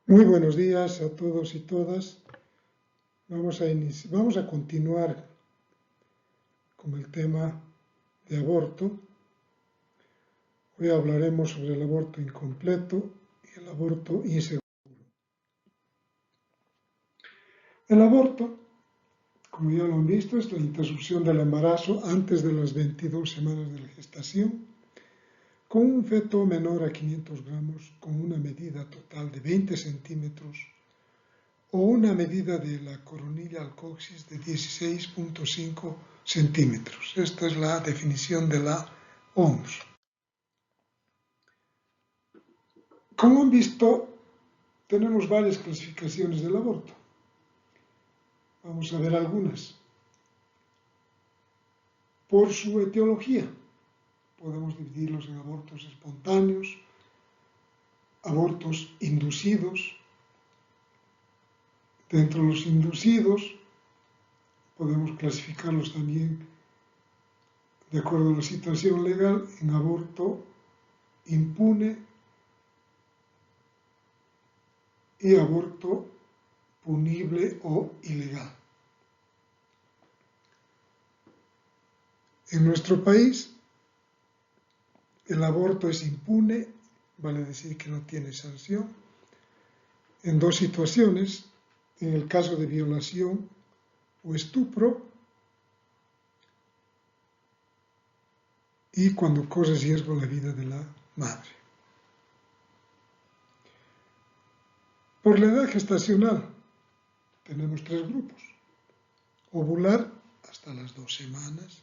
Muy buenos días a todos y todas. Vamos a continuar con el tema de aborto. Hoy hablaremos sobre el aborto incompleto y el aborto inseguro. El aborto, como ya lo han visto, es la interrupción del embarazo antes de las 22 semanas de la gestación, con un feto menor a 500 gramos, con una medida total de 20 centímetros o una medida de la coronilla al coxis de 16,5 centímetros. Esta es la definición de la OMS. Como han visto, tenemos varias clasificaciones del aborto. Vamos a ver algunas. Por su etiología, podemos dividirlos en abortos espontáneos, abortos inducidos. Dentro de los inducidos, podemos clasificarlos también, de acuerdo a la situación legal, en aborto impune y aborto punible o ilegal. En nuestro país, el aborto es impune, vale decir que no tiene sanción, en dos situaciones: en el caso de violación o estupro y cuando corre riesgo la vida de la madre. Por la edad gestacional tenemos tres grupos: ovular hasta las 2 semanas,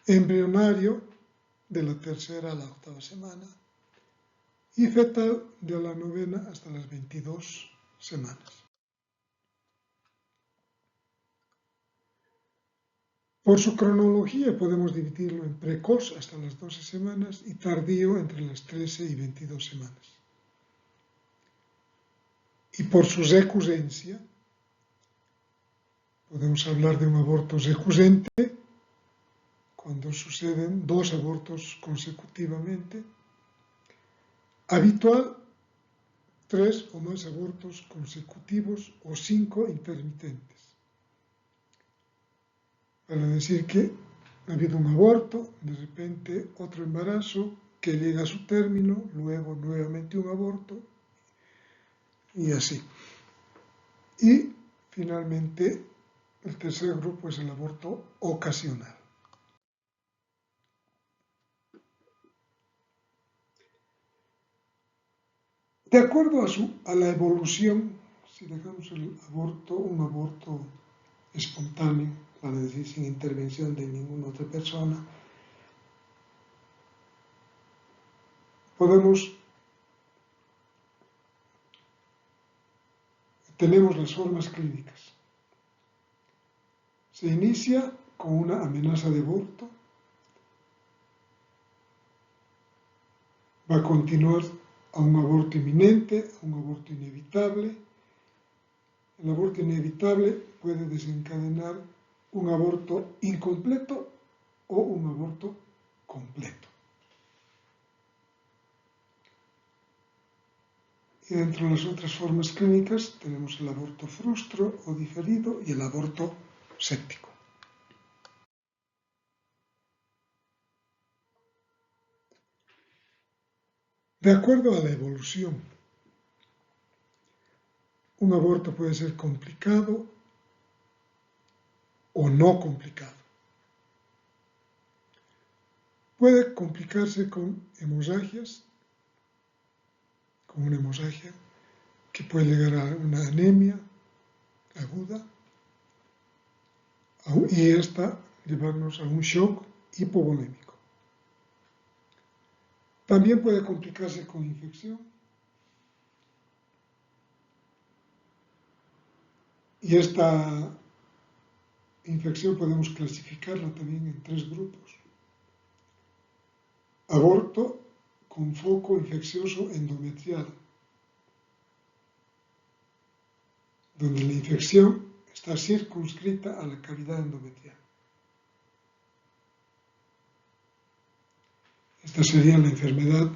embrionario de la 3ª a la 8ª semana y fetal de la 9ª hasta las 22 semanas. Por su cronología podemos dividirlo en precoz hasta las 12 semanas y tardío entre las 13 y 22 semanas. Y por su recurrencia, podemos hablar de un aborto recurrente cuando suceden 2 abortos consecutivamente, habitual 3 o más abortos consecutivos o 5 intermitentes. Para decir que ha habido un aborto, de repente otro embarazo que llega a su término, luego nuevamente un aborto y así. Y finalmente el tercer grupo es el aborto ocasional. De acuerdo a la evolución, si dejamos el aborto, un aborto espontáneo, vale decir sin intervención de ninguna otra persona, tenemos las formas clínicas. Se inicia con una amenaza de aborto, va a continuar a un aborto inminente, a un aborto inevitable. El aborto inevitable puede desencadenar un aborto incompleto o un aborto completo. Y dentro de las otras formas clínicas tenemos el aborto frustro o diferido y el aborto séptico. De acuerdo a la evolución, un aborto puede ser complicado o no complicado. Puede complicarse con hemorragias, con una hemorragia que puede llegar a una anemia aguda y esta llevarnos a un shock hipovolémico. También puede complicarse con infección y esta infección podemos clasificarla también en 3 grupos. Aborto con foco infeccioso endometrial, donde la infección está circunscrita a la cavidad endometrial. Esta sería la enfermedad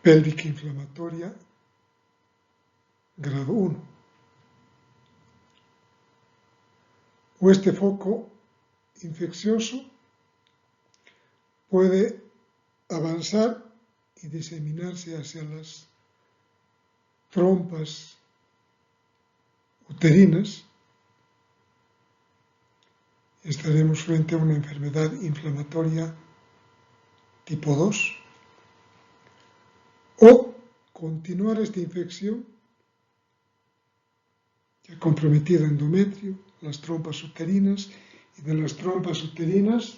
pélvica inflamatoria grado 1. O este foco infeccioso puede avanzar y diseminarse hacia las trompas uterinas. Estaremos frente a una enfermedad inflamatoria tipo 2. O continuar esta infección que ha comprometido endometrio, las trompas uterinas, y de las trompas uterinas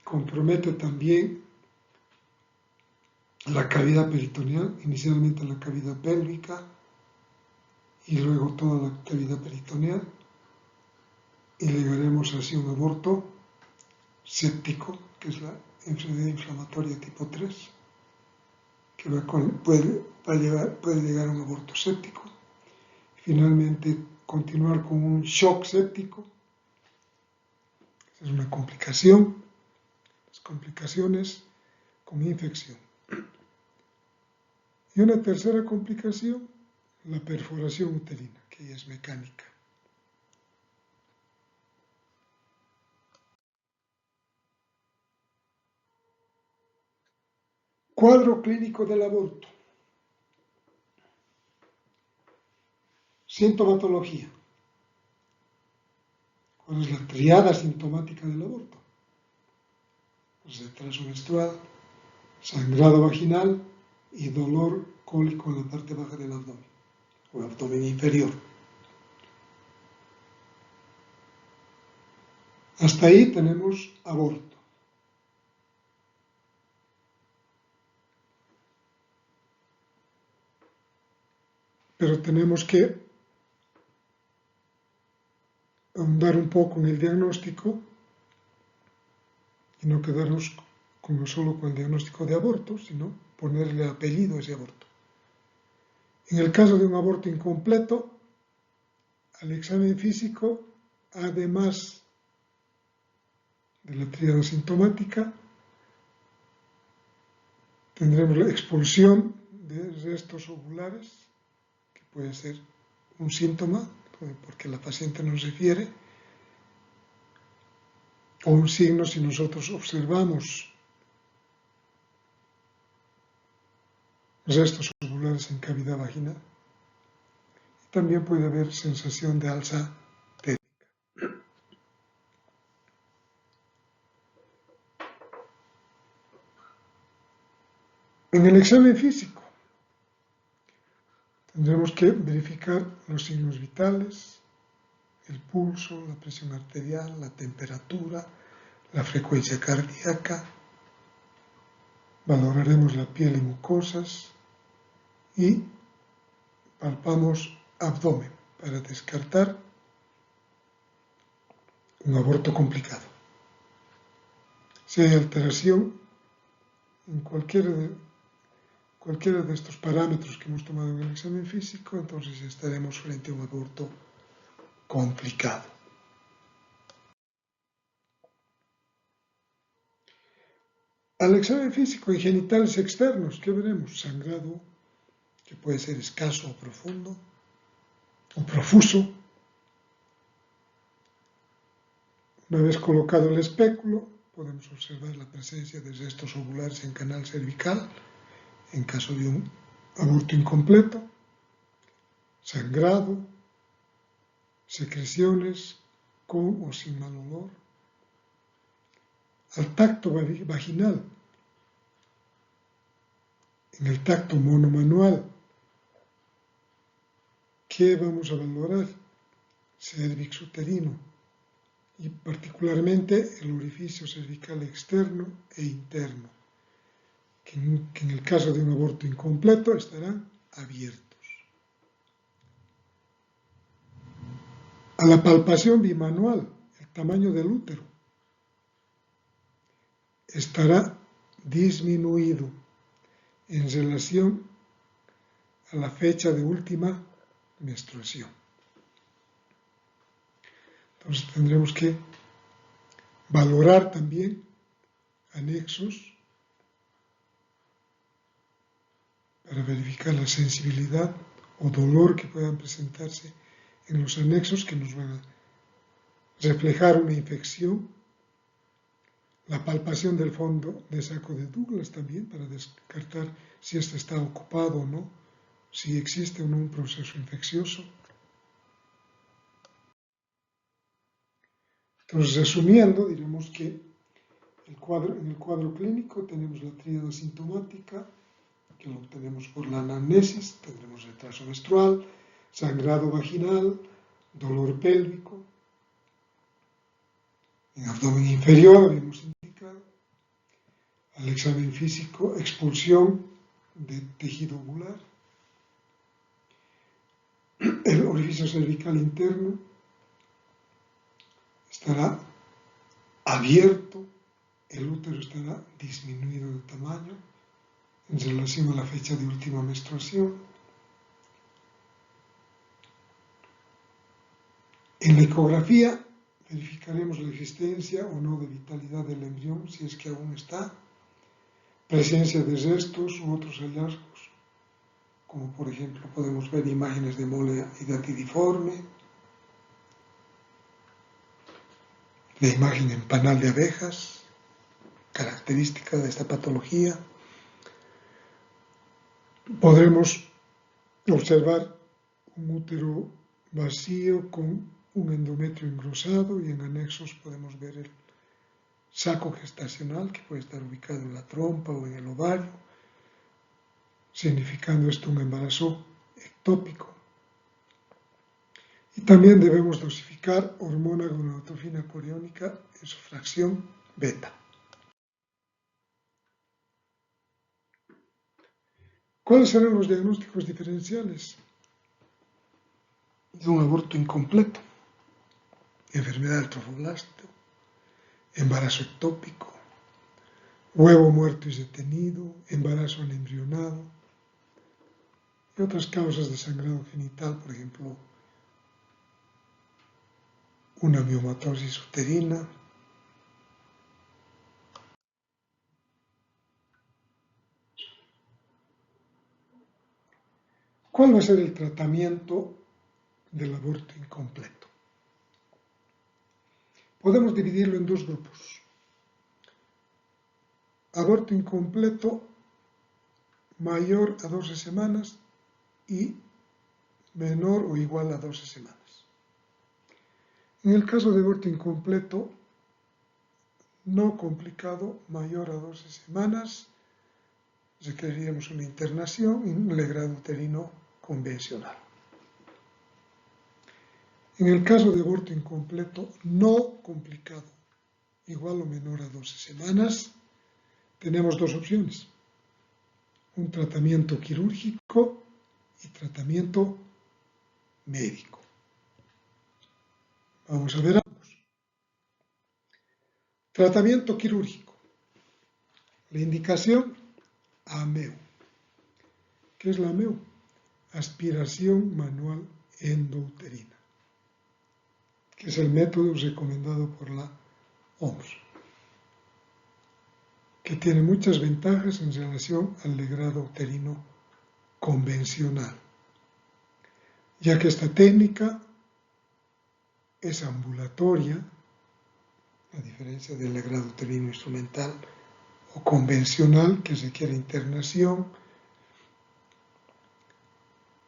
compromete también la cavidad peritoneal, inicialmente la cavidad pélvica y luego toda la cavidad peritoneal, y llegaremos así a un aborto séptico, que es la enfermedad inflamatoria tipo 3, que puede llegar a un aborto séptico. Finalmente, continuar con un shock séptico. Esa es una complicación. Las complicaciones con infección. Y una tercera complicación, la perforación uterina, que ya es mecánica. Cuadro clínico del aborto. Sintomatología. ¿Cuál es la triada sintomática del aborto? Pues retraso menstrual, sangrado vaginal y dolor cólico en la parte baja del abdomen, o abdomen inferior. Hasta ahí tenemos aborto. Pero tenemos que ahondar un poco en el diagnóstico y no quedarnos solo con el diagnóstico de aborto, sino ponerle apellido a ese aborto. En el caso de un aborto incompleto, al examen físico, además de la tríada sintomática, tendremos la expulsión de restos ovulares, que puede ser un síntoma, porque la paciente nos refiere, o un signo si nosotros observamos restos ovulares en cavidad vaginal. También puede haber sensación de alza térmica. En el examen físico tendremos que verificar los signos vitales, el pulso, la presión arterial, la temperatura, la frecuencia cardíaca. Valoraremos la piel y mucosas y palpamos abdomen para descartar un aborto complicado. Si hay alteración en cualquiera de estos parámetros que hemos tomado en el examen físico, entonces estaremos frente a un aborto complicado. Al examen físico en genitales externos, ¿qué veremos? Sangrado, que puede ser escaso o profundo, o profuso. Una vez colocado el espéculo, podemos observar la presencia de restos ovulares en canal cervical, en caso de un aborto incompleto, sangrado, secreciones con o sin mal olor. Al tacto vaginal, en el tacto monomanual, ¿qué vamos a valorar? Cérvix uterino y particularmente el orificio cervical externo e interno, que en el caso de un aborto incompleto estarán abiertos. A la palpación bimanual, el tamaño del útero estará disminuido en relación a la fecha de última menstruación. Entonces tendremos que valorar también anexos para verificar la sensibilidad o dolor que puedan presentarse en los anexos que nos van a reflejar una infección. La palpación del fondo de saco de Douglas también para descartar si este está ocupado o no, si existe o no un proceso infeccioso. Entonces, resumiendo, diremos que en el cuadro clínico tenemos la tríada sintomática, que lo obtenemos por la anamnesis, tendremos retraso menstrual, sangrado vaginal, dolor pélvico. En abdomen inferior habíamos indicado, al examen físico, expulsión de tejido ovular, el orificio cervical interno estará abierto, el útero estará disminuido de tamaño en relación a la fecha de última menstruación. En la ecografía verificaremos la existencia o no de vitalidad del embrión, si es que aún está, presencia de restos u otros hallazgos, como por ejemplo podemos ver imágenes de mole hidatidiforme, la imagen en panal de abejas, característica de esta patología. Podremos observar un útero vacío con un endometrio engrosado y en anexos podemos ver el saco gestacional que puede estar ubicado en la trompa o en el ovario, significando esto un embarazo ectópico. Y también debemos dosificar hormona gonadotropina coriónica en su fracción beta. ¿Cuáles serán los diagnósticos diferenciales de un aborto incompleto? Enfermedad del trofoblasto, embarazo ectópico, huevo muerto y detenido, embarazo anembrionado y otras causas de sangrado genital, por ejemplo, una miomatosis uterina. ¿Cuál va a ser el tratamiento del aborto incompleto? Podemos dividirlo en dos grupos. Aborto incompleto mayor a 12 semanas y menor o igual a 12 semanas. En el caso de aborto incompleto no complicado mayor a 12 semanas, requeriríamos una internación y un legrado uterino convencional. En el caso de aborto incompleto no complicado, igual o menor a 12 semanas, tenemos dos opciones: un tratamiento quirúrgico y tratamiento médico. Vamos a ver ambos. Tratamiento quirúrgico. La indicación, AMEU. ¿Qué es la AMEU? Aspiración manual endouterina, que es el método recomendado por la OMS, que tiene muchas ventajas en relación al legrado uterino convencional, ya que esta técnica es ambulatoria, a diferencia del legrado uterino instrumental o convencional, que requiere internación.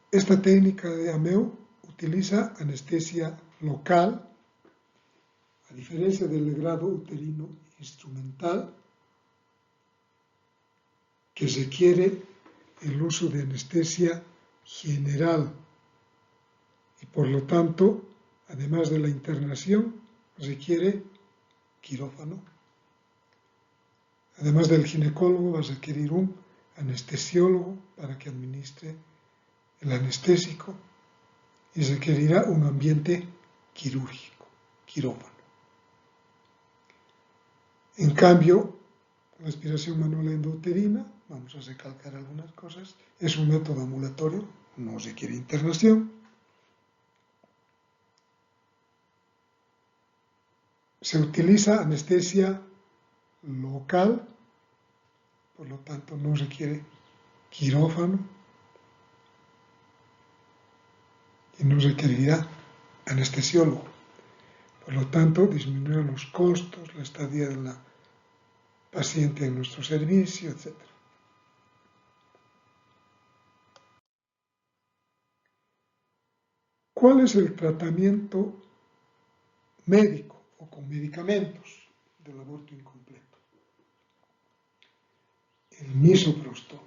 Esta técnica de AMEU utiliza anestesia local, a diferencia del legrado uterino instrumental, que requiere el uso de anestesia general y por lo tanto, además de la internación, requiere quirófano. Además del ginecólogo, va a requerir un anestesiólogo para que administre el anestésico y requerirá un ambiente quirúrgico, quirófano. En cambio, la aspiración manual endouterina, vamos a recalcar algunas cosas, es un método ambulatorio, no requiere internación. Se utiliza anestesia local, por lo tanto no requiere quirófano. y no requerirá anestesiólogo. Por lo tanto, disminuirá los costos, la estadía de la paciente en nuestro servicio, etc. ¿Cuál es el tratamiento médico o con medicamentos del aborto incompleto? El misoprostol.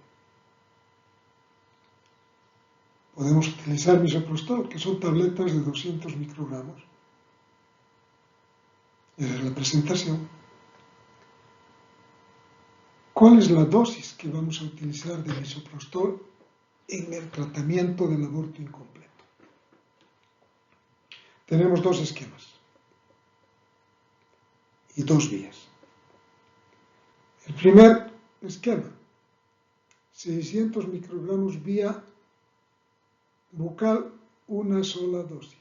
Podemos utilizar misoprostol, que son tabletas de 200 microgramos. Esa es la presentación. ¿Cuál es la dosis que vamos a utilizar de misoprostol en el tratamiento del aborto incompleto? Tenemos dos esquemas y dos vías. El primer esquema, 600 microgramos vía bucal, una sola dosis.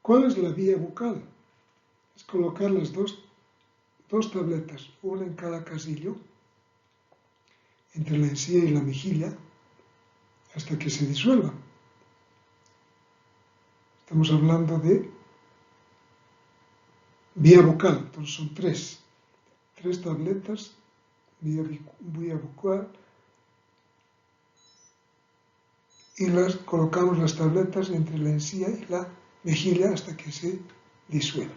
¿Cuál es la vía bucal? Es colocar las dos tabletas, una en cada casillo, entre la encía y la mejilla, hasta que se disuelvan. Estamos hablando de vía bucal, entonces son tres tabletas, vía bucal, y colocamos las tabletas entre la encía y la mejilla hasta que se disuelva.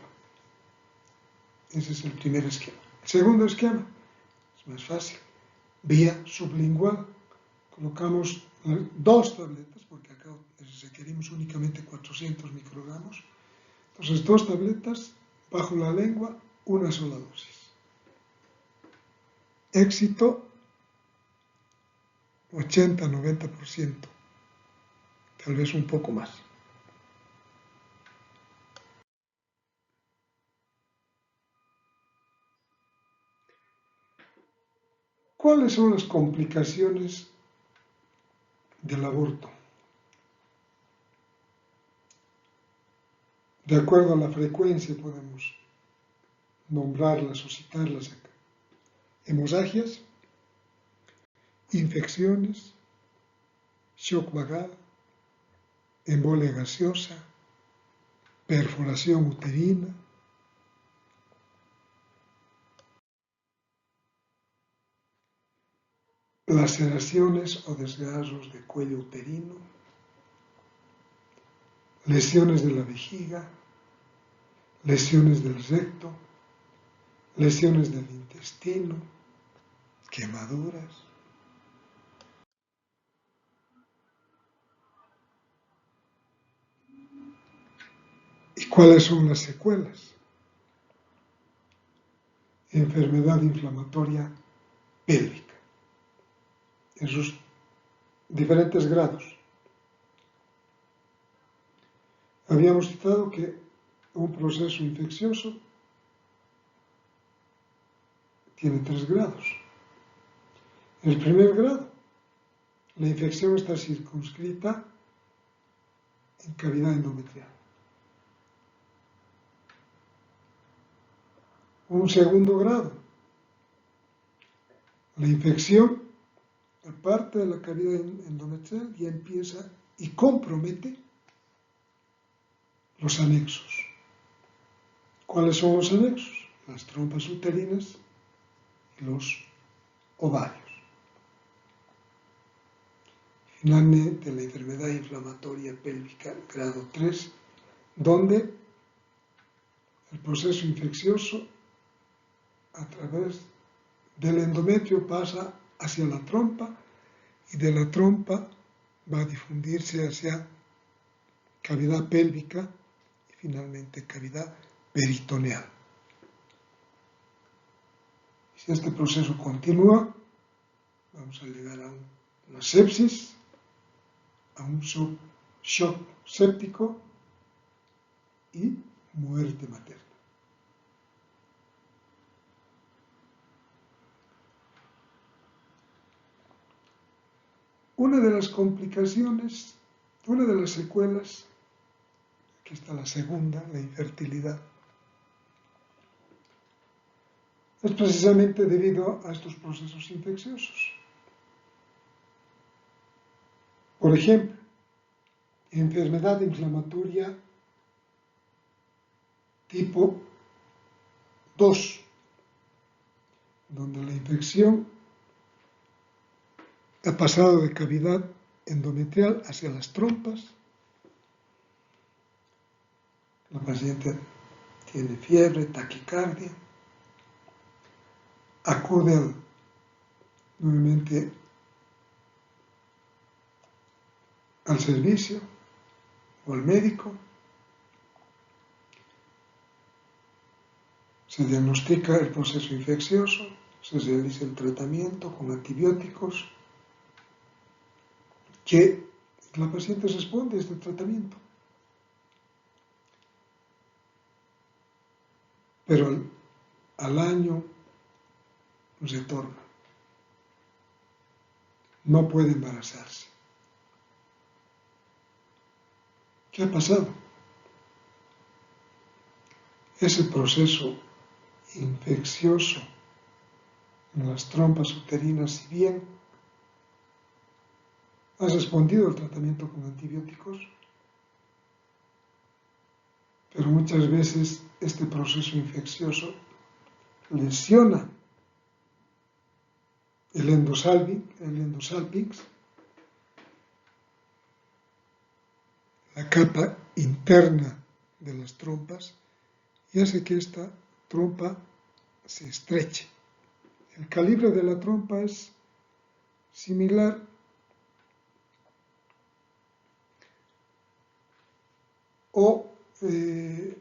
Ese es el primer esquema. El segundo esquema es más fácil. Vía sublingual. Colocamos dos tabletas, porque acá requerimos únicamente 400 microgramos. Entonces, dos tabletas bajo la lengua, una sola dosis. Éxito 80-90%, tal vez un poco más. ¿Cuáles son las complicaciones del aborto? De acuerdo a la frecuencia podemos nombrarlas o citarlas acá. Hemorragias, infecciones, shock vagal, embolia gaseosa, perforación uterina, laceraciones o desgarros de cuello uterino, lesiones de la vejiga, lesiones del recto, lesiones del intestino, quemaduras. ¿Y cuáles son las secuelas? Enfermedad inflamatoria pélvica, en sus diferentes grados. Habíamos citado que un proceso infeccioso tiene 3 grados. En el primer grado, la infección está circunscrita en cavidad endometrial. Un segundo grado, la infección, aparte de la cavidad endometrial, ya empieza y compromete los anexos. ¿Cuáles son los anexos? Las trompas uterinas y los ovarios. Finalmente, la enfermedad inflamatoria pélvica grado 3, donde el proceso infeccioso a través del endometrio pasa hacia la trompa y de la trompa va a difundirse hacia cavidad pélvica y finalmente cavidad peritoneal. Si este proceso continúa, vamos a llegar a una sepsis, a un shock séptico y muerte materna. Una de las complicaciones, una de las secuelas, aquí está la segunda, la infertilidad, es precisamente debido a estos procesos infecciosos. Por ejemplo, enfermedad inflamatoria tipo 2, donde la infección ha pasado de cavidad endometrial hacia las trompas. La paciente tiene fiebre, taquicardia, acude nuevamente al servicio o al médico, se diagnostica el proceso infeccioso, se realiza el tratamiento con antibióticos, que la paciente responde a este tratamiento. Pero al año retorna. No puede embarazarse. ¿Qué ha pasado? Ese proceso infeccioso en las trompas uterinas, si bien ha respondido al tratamiento con antibióticos, pero muchas veces este proceso infeccioso lesiona el endosalpinx, la capa interna de las trompas, y hace que esta trompa se estreche. El calibre de la trompa es similar o de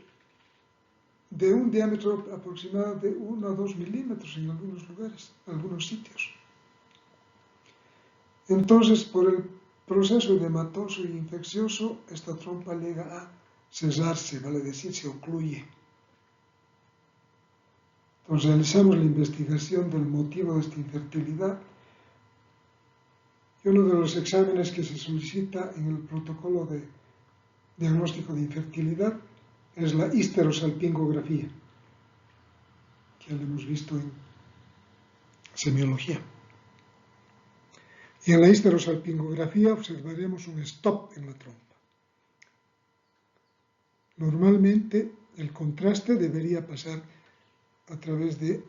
un diámetro aproximado de 1 a 2 milímetros en algunos lugares, en algunos sitios. Entonces, por el proceso edematoso y infeccioso, esta trompa llega a cerrarse, vale decir, se ocluye. Entonces, realizamos la investigación del motivo de esta infertilidad, y uno de los exámenes que se solicita en el protocolo de diagnóstico de infertilidad es la histerosalpingografía, que ya lo hemos visto en semiología. Y en la histerosalpingografía observaremos un stop en la trompa. Normalmente el contraste debería pasar a través de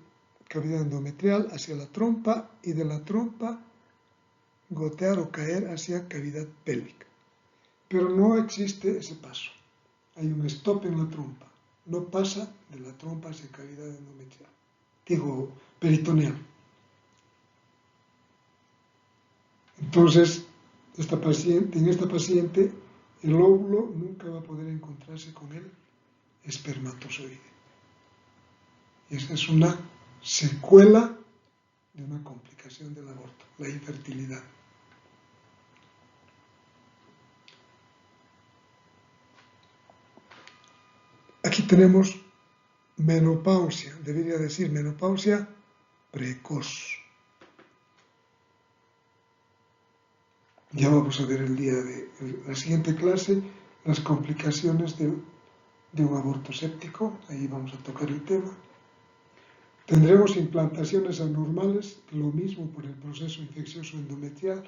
cavidad endometrial hacia la trompa y de la trompa gotear o caer hacia cavidad pélvica. Pero no existe ese paso. Hay un stop en la trompa. No pasa de la trompa hacia cavidad endometrial. Digo, peritoneal. Entonces, en esta paciente, el óvulo nunca va a poder encontrarse con el espermatozoide. Y esa es una secuela de una complicación del aborto, la infertilidad. Aquí tenemos menopausia, debería decir menopausia precoz. Ya vamos a ver el día de la siguiente clase las complicaciones de un aborto séptico, ahí vamos a tocar el tema. Tendremos implantaciones anormales, lo mismo por el proceso infeccioso endometrial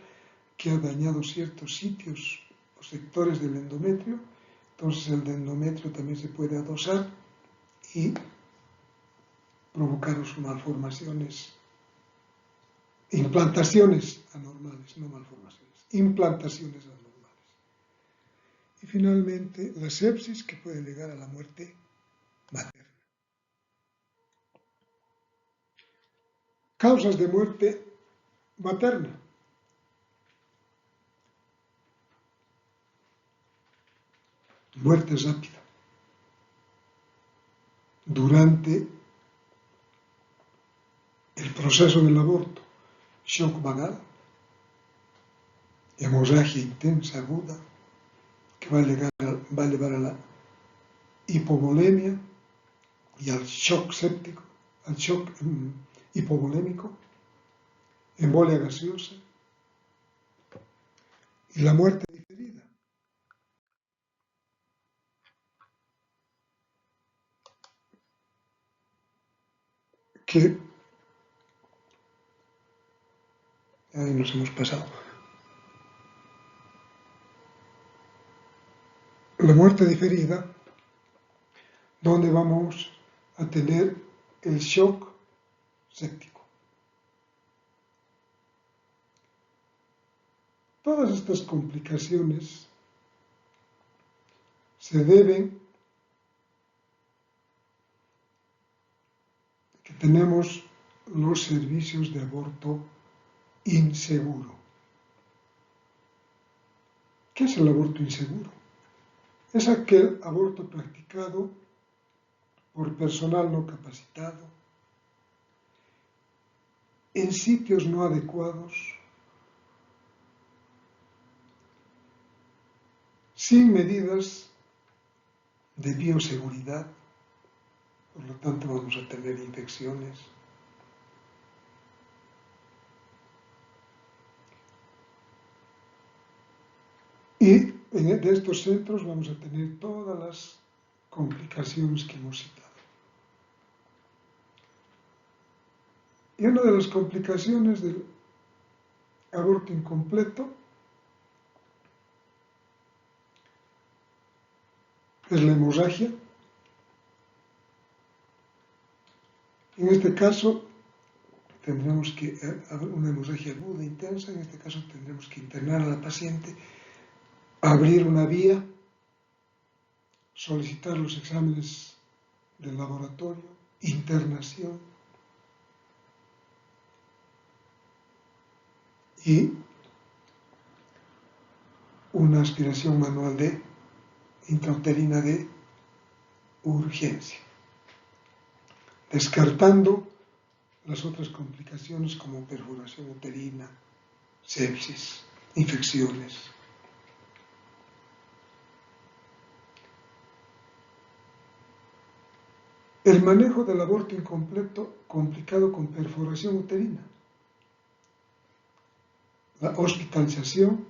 que ha dañado ciertos sitios o sectores del endometrio. Entonces el endometrio también se puede adosar y provocar malformaciones, implantaciones anormales, no malformaciones, implantaciones anormales. Y finalmente la sepsis, que puede llegar a la muerte materna. Causas de muerte materna. Muerte rápida. Durante el proceso del aborto, shock vagal, hemorragia intensa aguda, que va a llevar a la hipovolemia y al shock séptico, al shock hipovolémico, embolia gaseosa y la muerte diferida. Que ahí nos hemos pasado. la muerte diferida, donde vamos a tener el shock séptico. Todas estas complicaciones se deben a que tenemos los servicios de aborto inseguro. ¿Qué es el aborto inseguro? Es aquel aborto practicado por personal no capacitado, en sitios no adecuados, sin medidas de bioseguridad, por lo tanto vamos a tener infecciones. Y de estos centros vamos a tener todas las complicaciones que hemos citado. Y una de las complicaciones del aborto incompleto es la hemorragia. En este caso tendremos que haber una hemorragia aguda, intensa. En este caso tendremos que internar a la paciente, abrir una vía, solicitar los exámenes del laboratorio, internación y una aspiración manual intrauterina de urgencia, descartando las otras complicaciones como perforación uterina, sepsis, infecciones. El manejo del aborto incompleto complicado con perforación uterina. La hospitalización.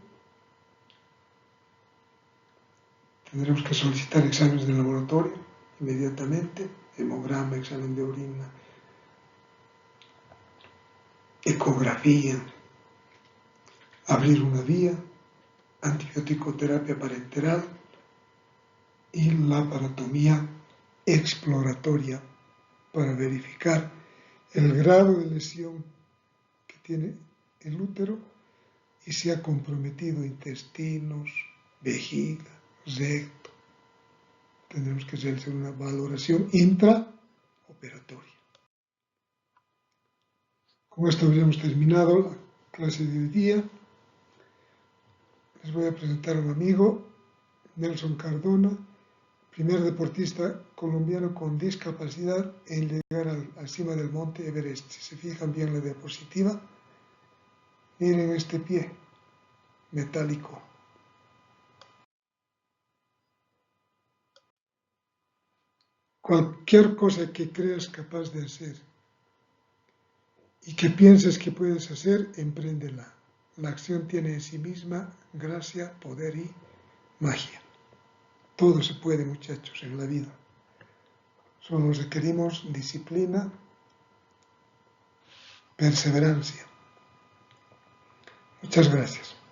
Tendremos que solicitar exámenes de laboratorio inmediatamente, hemograma, examen de orina, ecografía, abrir una vía, antibiótico-terapia parenteral y laparotomía exploratoria para verificar el grado de lesión que tiene el útero y si ha comprometido intestinos, vejiga, recto. Tendremos que realizar una valoración intraoperatoria. Con esto habríamos terminado la clase de hoy día. Les voy a presentar a un amigo, Nelson Cardona, primer deportista colombiano con discapacidad en llegar a la cima del monte Everest. Si se fijan bien en la diapositiva, miren este pie metálico. Cualquier cosa que creas capaz de hacer y que pienses que puedes hacer, empréndela. La acción tiene en sí misma gracia, poder y magia. Todo se puede, muchachos, en la vida. Solo requerimos disciplina, perseverancia. Muchas gracias.